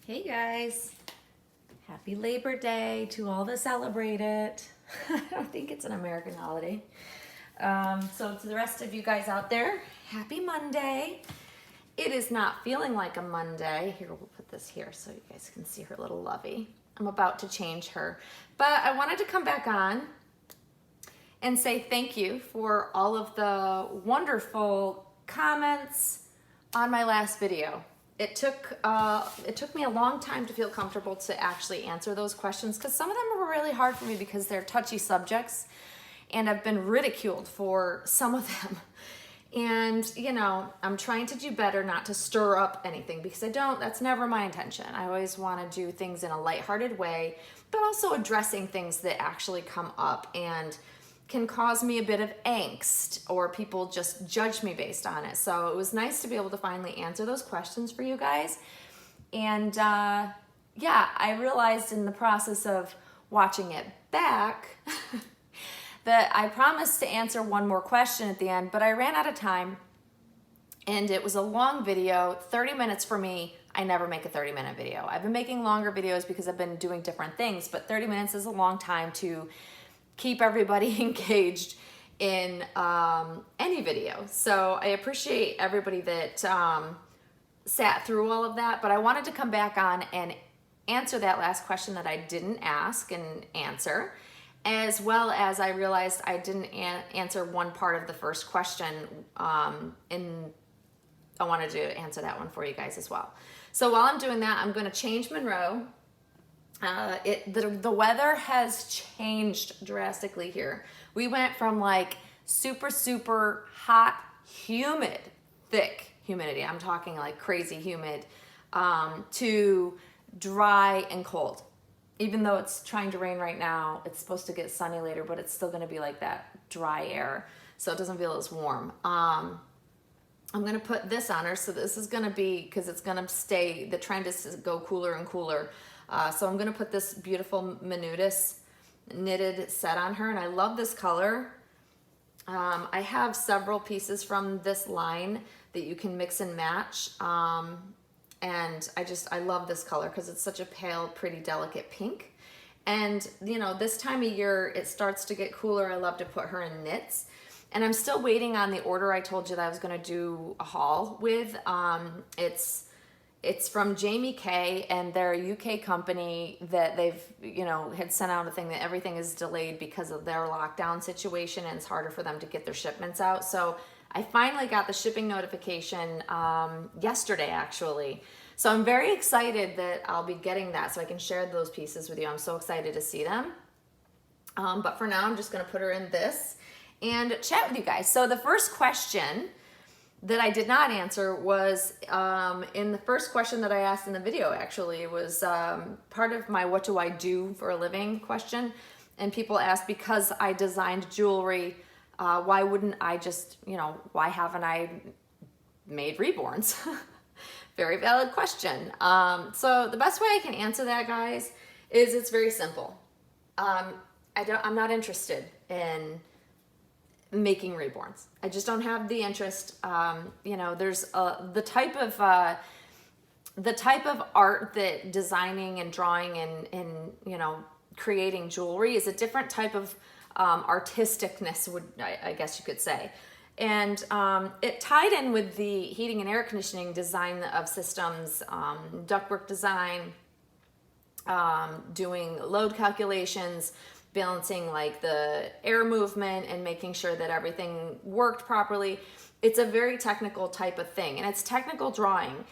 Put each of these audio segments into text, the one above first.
Hey guys, happy Labor Day to all that celebrate it. I don't think it's an American holiday. So to the rest of you guys out there, happy Monday. It is not feeling like a Monday. Here, we'll put this here so you guys can see her little lovey. I'm about to change her. But I wanted to come back on and say thank you for all of the wonderful comments on my last video. It took me a long time to feel comfortable to actually answer those questions because some of them were really hard for me because they're touchy subjects and I've been ridiculed for some of them. And, you know, I'm trying to do better not to stir up anything because that's never my intention. I always want to do things in a lighthearted way, but also addressing things that actually come up and can cause me a bit of angst or people just judge me based on it. So it was nice to be able to finally answer those questions for you guys. And yeah, I realized in the process of watching it back that I promised to answer one more question at the end, but I ran out of time and it was a long video, 30 minutes for me. I never make a 30-minute video. I've been making longer videos because I've been doing different things, but 30 minutes is a long time to keep everybody engaged in any video. So I appreciate everybody that sat through all of that, but I wanted to come back on and answer that last question that I didn't ask and answer, as well as I realized I didn't answer one part of the first question, and I wanted to answer that one for you guys as well. So while I'm doing that, I'm going to change Monroe. The weather has changed drastically here. We went from like super hot, humid, thick humidity. I'm talking like crazy humid, to dry and cold. Even though it's trying to rain right now, it's supposed to get sunny later, but it's still going to be like that dry air. So it doesn't feel as warm. I'm going to put this on her. So this is going to be, because it's going to stay, the trend is to go cooler and cooler. So I'm going to put this beautiful Menudis knitted set on her, and I love this color. I have several pieces from this line that you can mix and match, and I love this color because it's such a pale, pretty, delicate pink. And you know, this time of year it starts to get cooler. I love to put her in knits, and I'm still waiting on the order I told you that I was going to do a haul with. It's from Jamie K, and they're a UK company that they've, you know, had sent out a thing that everything is delayed because of their lockdown situation, and it's harder for them to get their shipments out. So I finally got the shipping notification yesterday, actually. So I'm very excited that I'll be getting that so I can share those pieces with you. I'm so excited to see them. But for now, I'm just going to put her in this and chat with you guys. So the first question that I did not answer was in the first question that I asked in the video, actually. It was part of my what do I do for a living question. And people asked, because I designed jewelry, why wouldn't I just, you know, why haven't I made reborns? Very valid question. So the best way I can answer that, guys, is it's very simple. I'm not interested in making reborns. I just don't have the interest. You know, there's the type of art that designing and drawing and you know, creating jewelry is a different type of artisticness, I guess you could say. And it tied in with the heating and air conditioning design of systems, ductwork design, doing load calculations, balancing like the air movement and making sure that everything worked properly. It's a very technical type of thing, and it's technical drawing.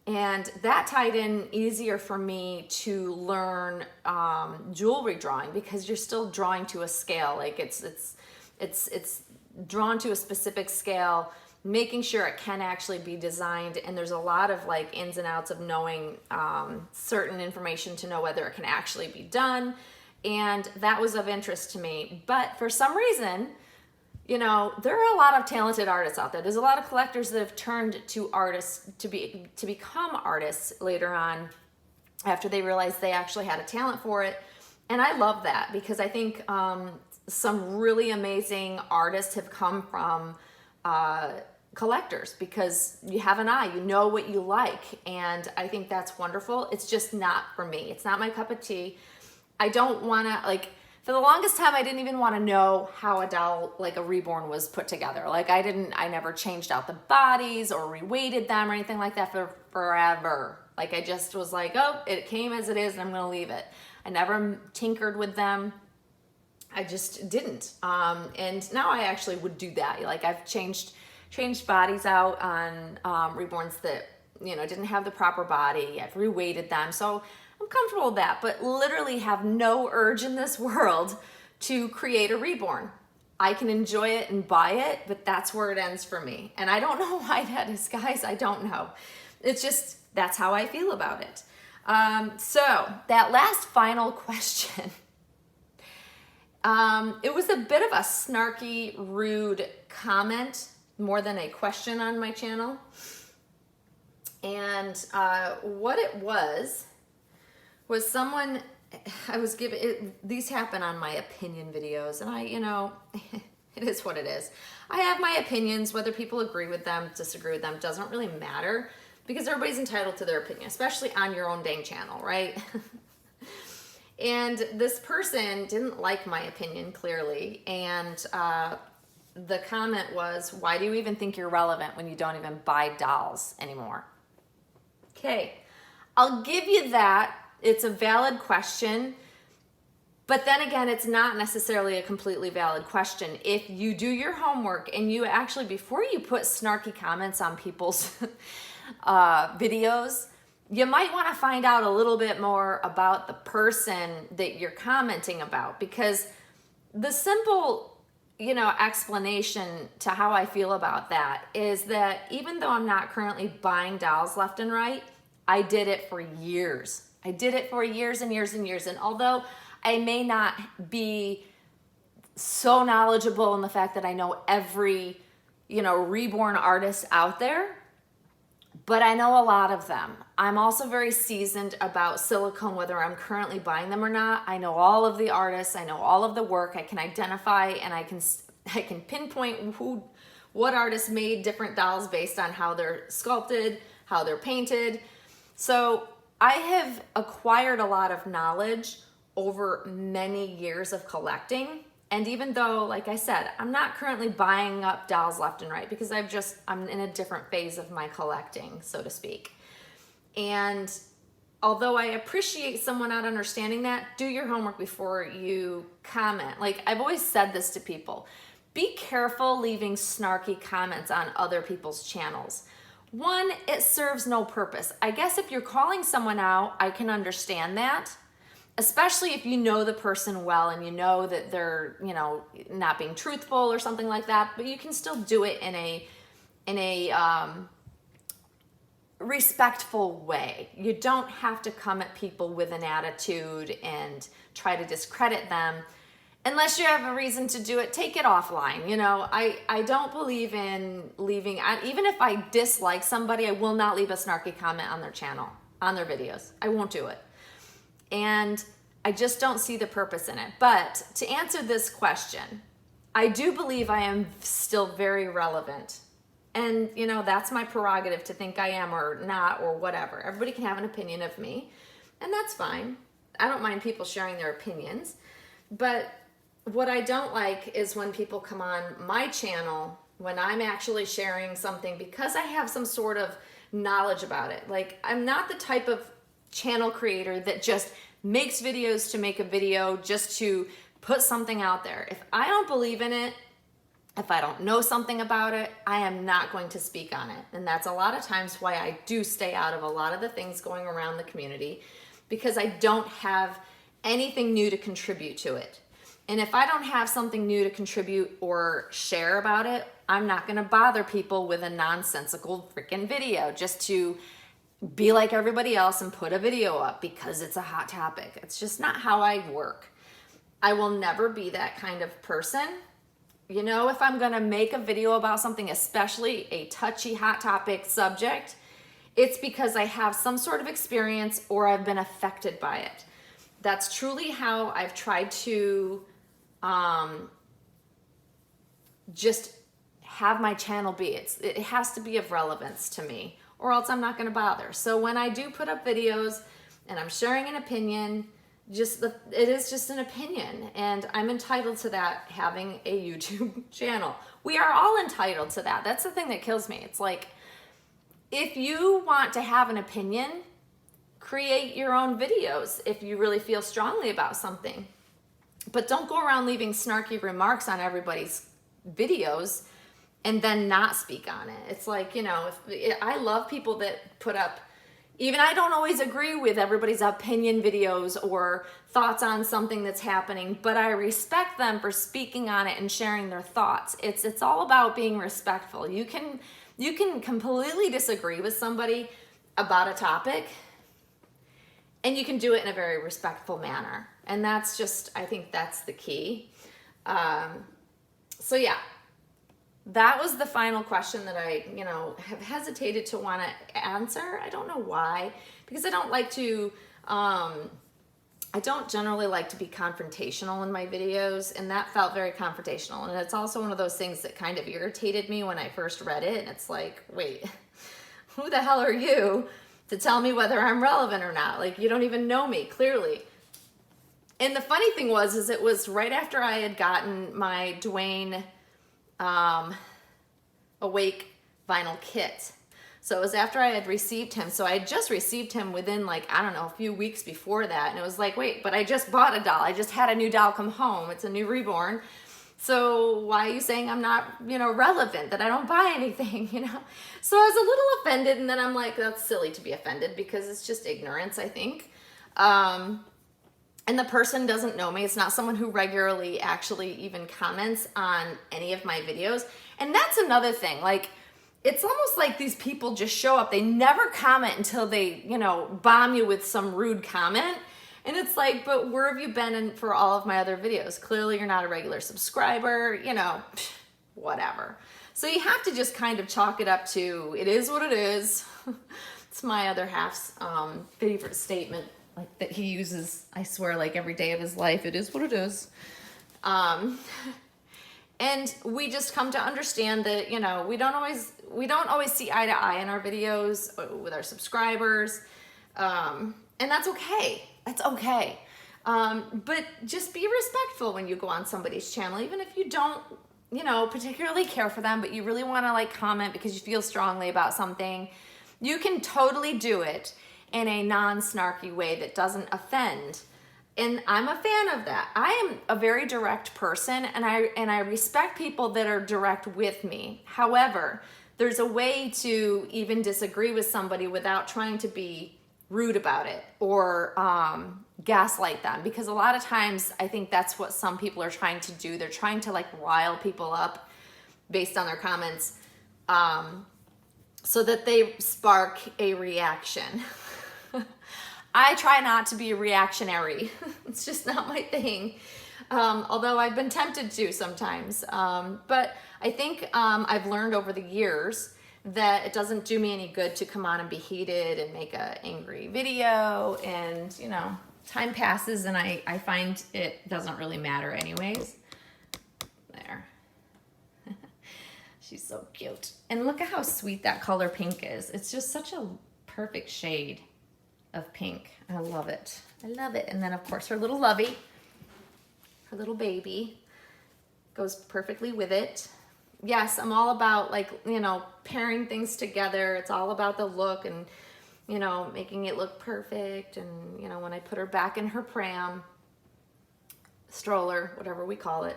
And that tied in easier for me to learn jewelry drawing, because you're still drawing to a scale. Like it's drawn to a specific scale, making sure it can actually be designed. And there's a lot of like ins and outs of knowing certain information to know whether it can actually be done. And that was of interest to me. But for some reason, you know, there are a lot of talented artists out there. There's a lot of collectors that have turned to artists to become artists later on after they realized they actually had a talent for it. And I love that, because I think some really amazing artists have come from collectors because you have an eye, you know what you like. And I think that's wonderful. It's just not for me. It's not my cup of tea. I don't want to, like, for the longest time, I didn't even want to know how a doll, like a reborn, was put together. Like I never changed out the bodies or reweighted them or anything like that for forever. Like I just was like, oh, it came as it is and I'm going to leave it. I never tinkered with them. I just didn't. And now I actually would do that. Like I've changed bodies out on reborns that, you know, didn't have the proper body. I've reweighted them. So I'm comfortable with that, but literally have no urge in this world to create a reborn. I can enjoy it and buy it, but that's where it ends for me. And I don't know why that is, guys. I don't know. It's just, that's how I feel about it. So that last final question, it was a bit of a snarky, rude comment more than a question on my channel. And what it was someone, I was given, these happen on my opinion videos, and you know, it is what it is. I have my opinions, whether people agree with them, disagree with them, doesn't really matter, because everybody's entitled to their opinion, especially on your own dang channel, right? And this person didn't like my opinion, clearly, and the comment was, why do you even think you're relevant when you don't even buy dolls anymore? Okay, I'll give you that. It's a valid question, but then again, it's not necessarily a completely valid question. If you do your homework and you actually, before you put snarky comments on people's videos, you might want to find out a little bit more about the person that you're commenting about, because the simple, you know, explanation to how I feel about that is that even though I'm not currently buying dolls left and right, I did it for years. I did it for years and years and years. And although I may not be so knowledgeable in the fact that I know every, you know, reborn artist out there, but I know a lot of them. I'm also very seasoned about silicone, whether I'm currently buying them or not. I know all of the artists. I know all of the work. I can identify and I can pinpoint what artists made different dolls based on how they're sculpted, how they're painted. So I have acquired a lot of knowledge over many years of collecting. And even though, like I said, I'm not currently buying up dolls left and right because I'm in a different phase of my collecting, so to speak. And although I appreciate someone not understanding that, do your homework before you comment. Like I've always said this to people, be careful leaving snarky comments on other people's channels. One, it serves no purpose. I guess if you're calling someone out, I can understand that, especially if you know the person well and you know that they're, you know, not being truthful or something like that, but you can still do it in a respectful way. You don't have to come at people with an attitude and try to discredit them. Unless you have a reason to do it, take it offline. You know, I don't believe in leaving, even if I dislike somebody, I will not leave a snarky comment on their channel, on their videos. I won't do it. And I just don't see the purpose in it. But to answer this question, I do believe I am still very relevant. And, you know, that's my prerogative to think I am or not or whatever. Everybody can have an opinion of me, and that's fine. I don't mind people sharing their opinions. But what I don't like is when people come on my channel when I'm actually sharing something because I have some sort of knowledge about it. Like, I'm not the type of channel creator that just makes videos to make a video just to put something out there. If I don't believe in it, if I don't know something about it, I am not going to speak on it. And that's a lot of times why I do stay out of a lot of the things going around the community, because I don't have anything new to contribute to it. And if I don't have something new to contribute or share about it, I'm not going to bother people with a nonsensical freaking video just to be like everybody else and put a video up because it's a hot topic. It's just not how I work. I will never be that kind of person. You know, if I'm going to make a video about something, especially a touchy, hot topic subject, it's because I have some sort of experience or I've been affected by it. That's truly how I've tried to just have my channel be. It has to be of relevance to me, or else I'm not going to bother. So when I do put up videos and I'm sharing an opinion, it is just an opinion, and I'm entitled to that, having a YouTube channel. We are all entitled to that. That's the thing that kills me. It's like, if you want to have an opinion, create your own videos if you really feel strongly about something. But don't go around leaving snarky remarks on everybody's videos and then not speak on it. It's like, you know, I love people that put up, even I don't always agree with everybody's opinion videos or thoughts on something that's happening, but I respect them for speaking on it and sharing their thoughts. It's all about being respectful. You can completely disagree with somebody about a topic, and you can do it in a very respectful manner. And that's just, I think that's the key. So yeah, that was the final question that I, have hesitated to want to answer. I don't know why, because I don't like to, I don't generally like to be confrontational in my videos, and that felt very confrontational. And it's also one of those things that kind of irritated me when I first read it. And it's like, wait, who the hell are you to tell me whether I'm relevant or not? Like, you don't even know me, clearly. And the funny thing is it was right after I had gotten my Dwayne Awake vinyl kit. So it was after I had received him. So I had just received him within, like, I don't know, a few weeks before that. And it was like, wait, but I just bought a doll. I just had a new doll come home. It's a new reborn. So why are you saying I'm not, relevant, that I don't buy anything, So I was a little offended, and then I'm like, that's silly to be offended, because it's just ignorance, I think. And the person doesn't know me. It's not someone who regularly actually even comments on any of my videos. And that's another thing. Like, it's almost like these people just show up. They never comment until they, bomb you with some rude comment. And it's like, but where have you been for all of my other videos? Clearly you're not a regular subscriber, whatever. So you have to just kind of chalk it up to, it is what it is. It's my other half's favorite statement, like, that he uses, I swear, like every day of his life. It is what it is. And we just come to understand that, we don't always see eye to eye in our videos with our subscribers. And that's okay. That's okay. But just be respectful when you go on somebody's channel, even if you don't, particularly care for them, but you really want to, like, comment because you feel strongly about something. You can totally do it in a non-snarky way that doesn't offend. And I'm a fan of that. I am a very direct person, and I respect people that are direct with me. However, there's a way to even disagree with somebody without trying to be rude about it or gaslight them, because a lot of times I think that's what some people are trying to do. They're trying to, like, rile people up based on their comments so that they spark a reaction. I try not to be reactionary. It's just not my thing. Although I've been tempted to sometimes. But I think I've learned over the years that it doesn't do me any good to come on and be heated and make an angry video. And, time passes and I find it doesn't really matter anyways. There. She's so cute. And look at how sweet that color pink is. It's just such a perfect shade of pink. I love it. I love it. And then, of course, her little lovey, her little baby, goes perfectly with it. Yes, I'm all about, like, pairing things together. It's all about the look and, making it look perfect. And, when I put her back in her pram, stroller, whatever we call it.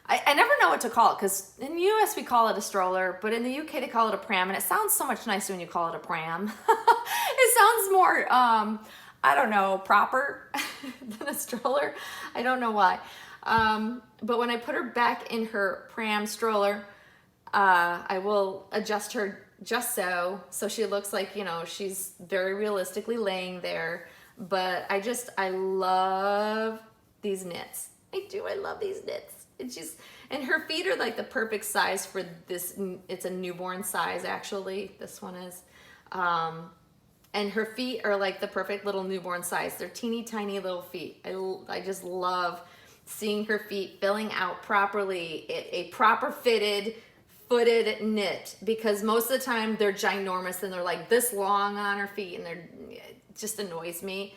I never know what to call it, because in the US we call it a stroller, but in the UK they call it a pram, and it sounds so much nicer when you call it a pram. It sounds more, I don't know, proper than a stroller. I don't know why. But when I put her back in her pram stroller, I will adjust her just so she looks like, she's very realistically laying there. But I love these knits. I do. I love these knits. And her feet are like the perfect size for this. It's a newborn size, actually. This one is. And her feet are like the perfect little newborn size. They're teeny tiny little feet. I just love seeing her feet filling out properly, a proper fitted footed knit, because most of the time they're ginormous and they're like this long on her feet, and it just annoys me.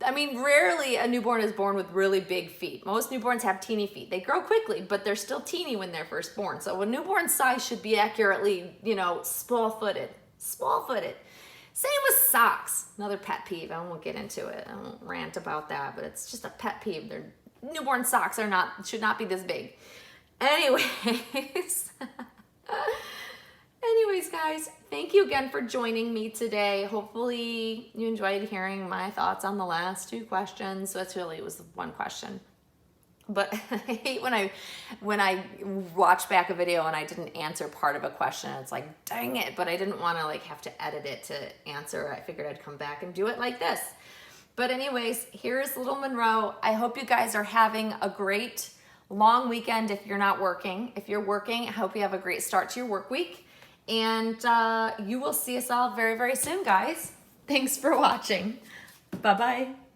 Rarely a newborn is born with really big feet. Most newborns have teeny feet. They grow quickly, but they're still teeny when they're first born. So a newborn size should be accurately, small-footed. Small-footed. Same with socks. Another pet peeve. I won't get into it. I won't rant about that, but it's just a pet peeve. Newborn socks should not be this big. Anyways. Anyways, guys, thank you again for joining me today. Hopefully you enjoyed hearing my thoughts on the last 2 questions. So it was one question. But I hate when I watch back a video and I didn't answer part of a question. It's like, dang it, but I didn't want to have to edit it to answer. I figured I'd come back and do it like this. But anyways, here's little Monroe. I hope you guys are having a great long weekend if you're not working. If you're working, I hope you have a great start to your work week. And you will see us all very, very soon, guys. Thanks for watching. Bye-bye.